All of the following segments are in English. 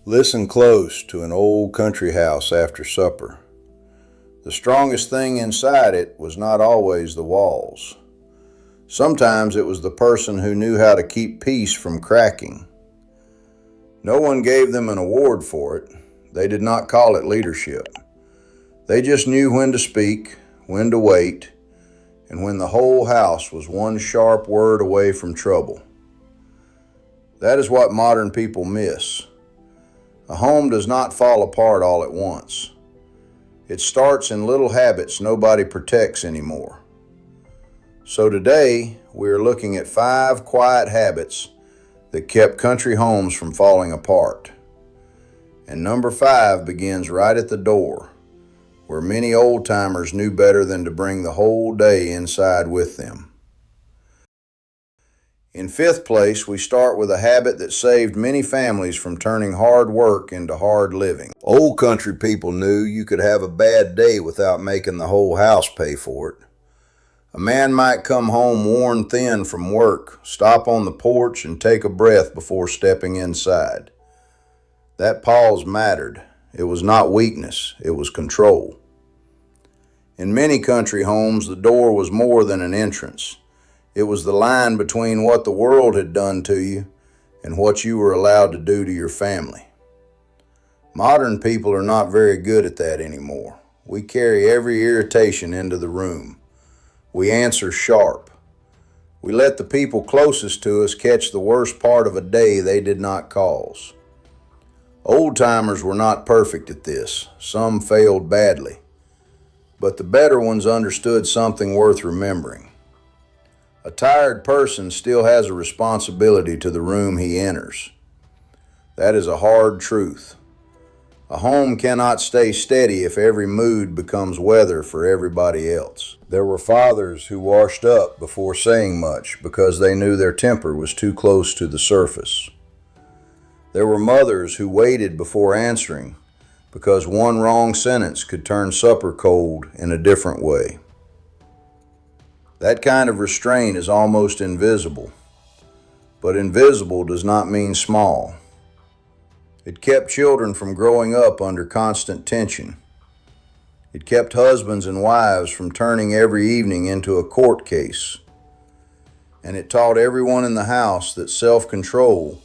Listen close to an old country house after supper. The strongest thing inside it was not always the walls. Sometimes it was the person who knew how to keep peace from cracking. No one gave them an award for it. They did not call it leadership. They just knew when to speak, when to wait, and when the whole house was one sharp word away from trouble. That is what modern people miss. A home does not fall apart all at once. It starts in little habits nobody protects anymore. So today, we are looking at 5 quiet habits that kept country homes from falling apart. And number 5 begins right at the door, where many old-timers knew better than to bring the whole day inside with them. In 5th place, we start with a habit that saved many families from turning hard work into hard living. Old country people knew you could have a bad day without making the whole house pay for it. A man might come home worn thin from work, stop on the porch, and take a breath before stepping inside. That pause mattered. It was not weakness, it was control. In many country homes, the door was more than an entrance. It was the line between what the world had done to you and what you were allowed to do to your family. Modern people are not very good at that anymore. We carry every irritation into the room. We answer sharp. We let the people closest to us catch the worst part of a day they did not cause. Old-timers were not perfect at this. Some failed badly. But the better ones understood something worth remembering. A tired person still has a responsibility to the room he enters. That is a hard truth. A home cannot stay steady if every mood becomes weather for everybody else. There were fathers who washed up before saying much because they knew their temper was too close to the surface. There were mothers who waited before answering because one wrong sentence could turn supper cold in a different way. That kind of restraint is almost invisible, but invisible does not mean small. It kept children from growing up under constant tension. It kept husbands and wives from turning every evening into a court case. And it taught everyone in the house that self-control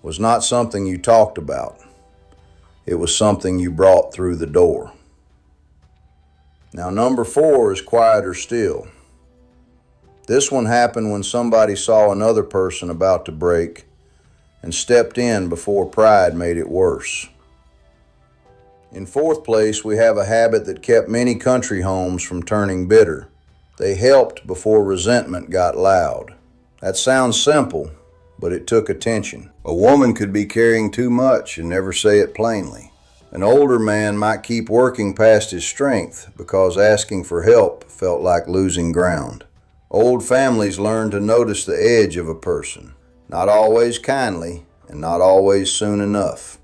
was not something you talked about. It was something you brought through the door. Now, number 4 is quieter still. This one happened when somebody saw another person about to break and stepped in before pride made it worse. In 4th place, we have a habit that kept many country homes from turning bitter. They helped before resentment got loud. That sounds simple, but it took attention. A woman could be carrying too much and never say it plainly. An older man might keep working past his strength because asking for help felt like losing ground. Old families learn to notice the edge of a person, not always kindly and not always soon enough.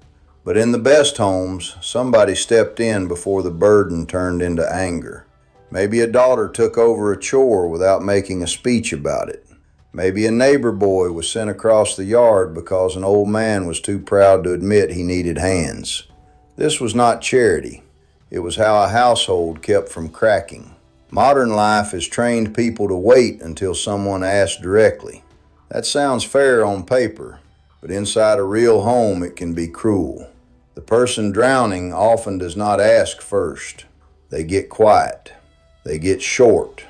But in the best homes, somebody stepped in before the burden turned into anger. Maybe a daughter took over a chore without making a speech about it. Maybe a neighbor boy was sent across the yard because an old man was too proud to admit he needed hands. This was not charity. It was how a household kept from cracking. Modern life has trained people to wait until someone asks directly. That sounds fair on paper, but inside a real home it can be cruel. The person drowning often does not ask first. They get quiet. They get short.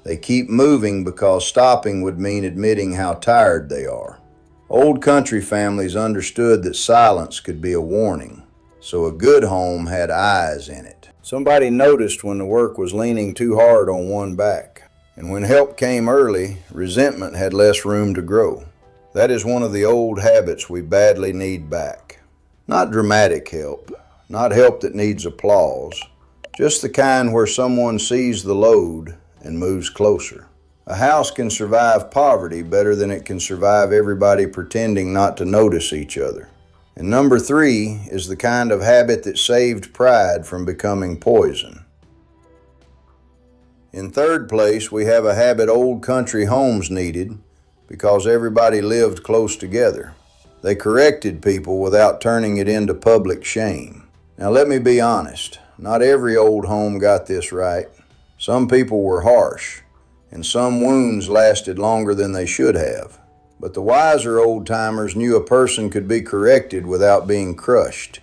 They keep moving because stopping would mean admitting how tired they are. Old country families understood that silence could be a warning, so a good home had eyes in it. Somebody noticed when the work was leaning too hard on one back, and when help came early, resentment had less room to grow. That is one of the old habits we badly need back. Not dramatic help, not help that needs applause, just the kind where someone sees the load and moves closer. A house can survive poverty better than it can survive everybody pretending not to notice each other. And number 3 is the kind of habit that saved pride from becoming poison. In 3rd place, we have a habit old country homes needed because everybody lived close together. They corrected people without turning it into public shame. Now let me be honest, not every old home got this right. Some people were harsh, and some wounds lasted longer than they should have. But the wiser old-timers knew a person could be corrected without being crushed.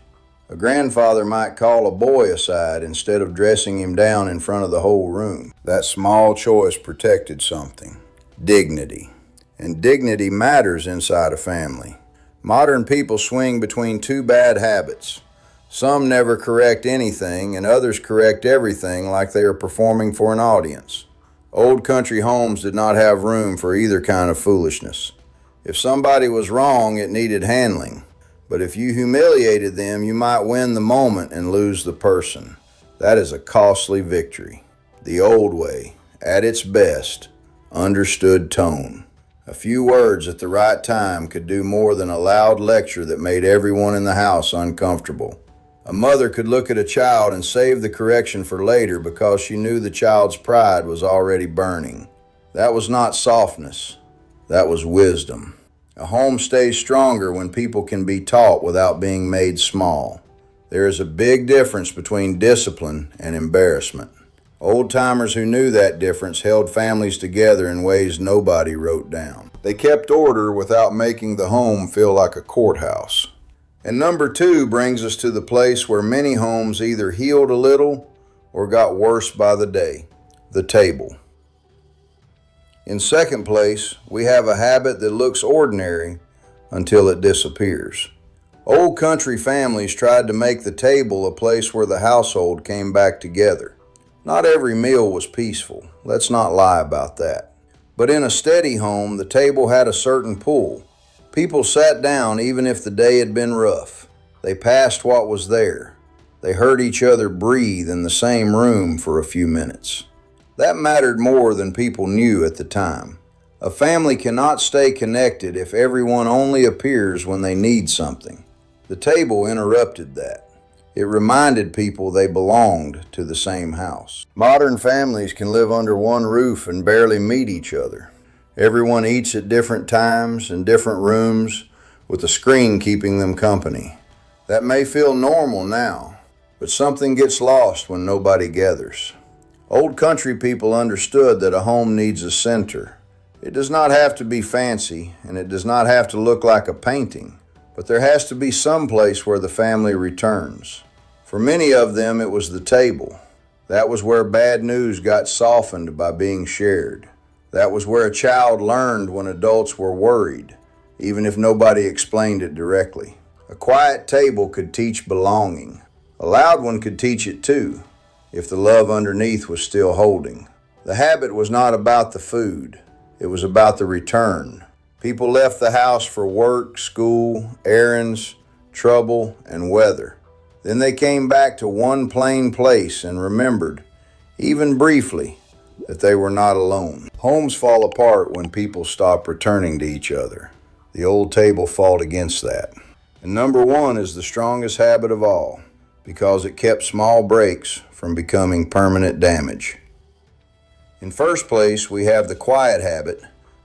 A grandfather might call a boy aside instead of dressing him down in front of the whole room. That small choice protected something: dignity. And dignity matters inside a family. Modern people swing between two bad habits. Some never correct anything, and others correct everything like they are performing for an audience. Old country homes did not have room for either kind of foolishness. If somebody was wrong, it needed handling. But if you humiliated them, you might win the moment and lose the person. That is a costly victory. The old way, at its best, understood tone. A few words at the right time could do more than a loud lecture that made everyone in the house uncomfortable. A mother could look at a child and save the correction for later because she knew the child's pride was already burning. That was not softness. That was wisdom. A home stays stronger when people can be taught without being made small. There is a big difference between discipline and embarrassment. Old-timers who knew that difference held families together in ways nobody wrote down. They kept order without making the home feel like a courthouse. And number 2 brings us to the place where many homes either healed a little or got worse by the day: the table. In second place, we have a habit that looks ordinary until it disappears. Old country families tried to make the table a place where the household came back together. Not every meal was peaceful, let's not lie about that. But in a steady home, the table had a certain pull. People sat down even if the day had been rough. They passed what was there. They heard each other breathe in the same room for a few minutes. That mattered more than people knew at the time. A family cannot stay connected if everyone only appears when they need something. The table interrupted that. It reminded people they belonged to the same house. Modern families can live under one roof and barely meet each other. Everyone eats at different times in different rooms, with a screen keeping them company. That may feel normal now, but something gets lost when nobody gathers. Old country people understood that a home needs a center. It does not have to be fancy, and it does not have to look like a painting, but there has to be some place where the family returns. For many of them, it was the table. That was where bad news got softened by being shared. That was where a child learned when adults were worried, even if nobody explained it directly. A quiet table could teach belonging. A loud one could teach it too, if the love underneath was still holding. The habit was not about the food. It was about the return. People left the house for work, school, errands, trouble, and weather. Then they came back to one plain place and remembered, even briefly, that they were not alone. Homes fall apart when people stop returning to each other. The old table fought against that. And number 1 is the strongest habit of all, because it kept small breaks from becoming permanent damage. In first place, we have the quiet habit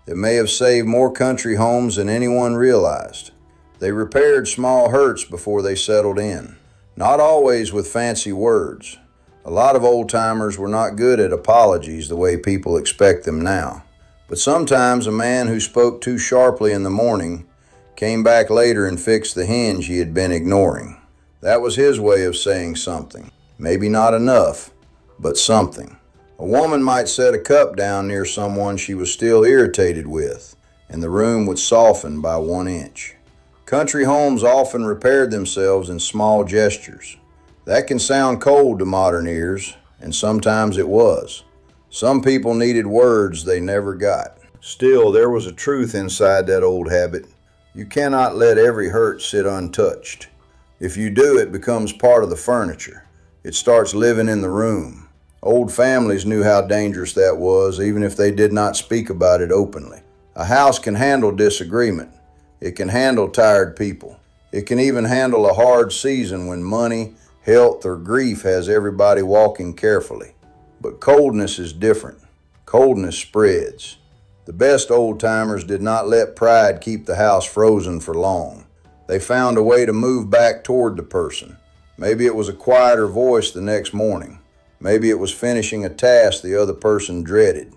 that may have saved more country homes than anyone realized. They repaired small hurts before they settled in, not always with fancy words. A lot of old-timers were not good at apologies the way people expect them now. But sometimes a man who spoke too sharply in the morning came back later and fixed the hinge he had been ignoring. That was his way of saying something. Maybe not enough, but something. A woman might set a cup down near someone she was still irritated with, and the room would soften by 1 inch. Country homes often repaired themselves in small gestures. That can sound cold to modern ears, and sometimes it was. Some people needed words they never got. Still, there was a truth inside that old habit. You cannot let every hurt sit untouched. If you do, it becomes part of the furniture. It starts living in the room. Old families knew how dangerous that was, even if they did not speak about it openly. A house can handle disagreement. It can handle tired people. It can even handle a hard season when money, health, or grief has everybody walking carefully. But coldness is different. Coldness spreads. The best old-timers did not let pride keep the house frozen for long. They found a way to move back toward the person. Maybe it was a quieter voice the next morning. Maybe it was finishing a task the other person dreaded.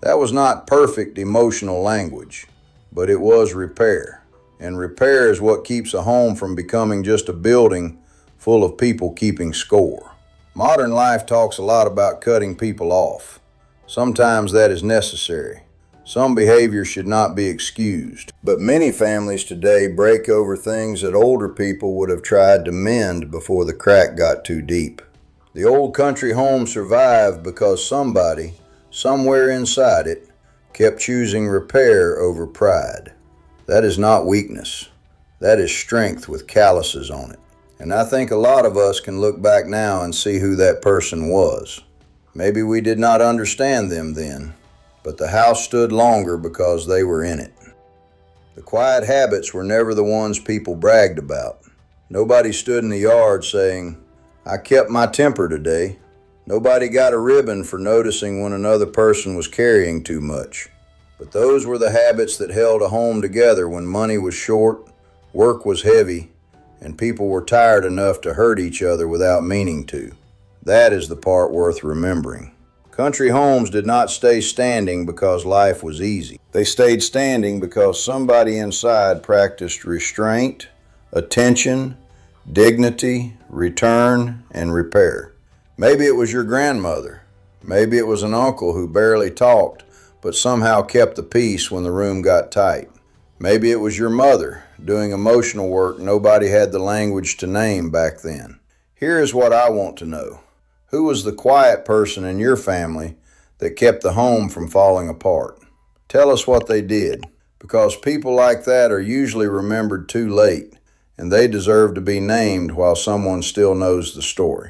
That was not perfect emotional language, but it was repair. And repair is what keeps a home from becoming just a building full of people keeping score. Modern life talks a lot about cutting people off. Sometimes that is necessary. Some behavior should not be excused. But many families today break over things that older people would have tried to mend before the crack got too deep. The old country home survived because somebody, somewhere inside it, kept choosing repair over pride. That is not weakness. That is strength with calluses on it. And I think a lot of us can look back now and see who that person was. Maybe we did not understand them then, but the house stood longer because they were in it. The quiet habits were never the ones people bragged about. Nobody stood in the yard saying, "I kept my temper today." Nobody got a ribbon for noticing when another person was carrying too much. But those were the habits that held a home together when money was short, work was heavy, and people were tired enough to hurt each other without meaning to. That is the part worth remembering. Country homes did not stay standing because life was easy. They stayed standing because somebody inside practiced restraint, attention, dignity, return, and repair. Maybe it was your grandmother. Maybe it was an uncle who barely talked, but somehow kept the peace when the room got tight. Maybe it was your mother doing emotional work nobody had the language to name back then. Here is what I want to know. Who was the quiet person in your family that kept the home from falling apart? Tell us what they did, because people like that are usually remembered too late, and they deserve to be named while someone still knows the story.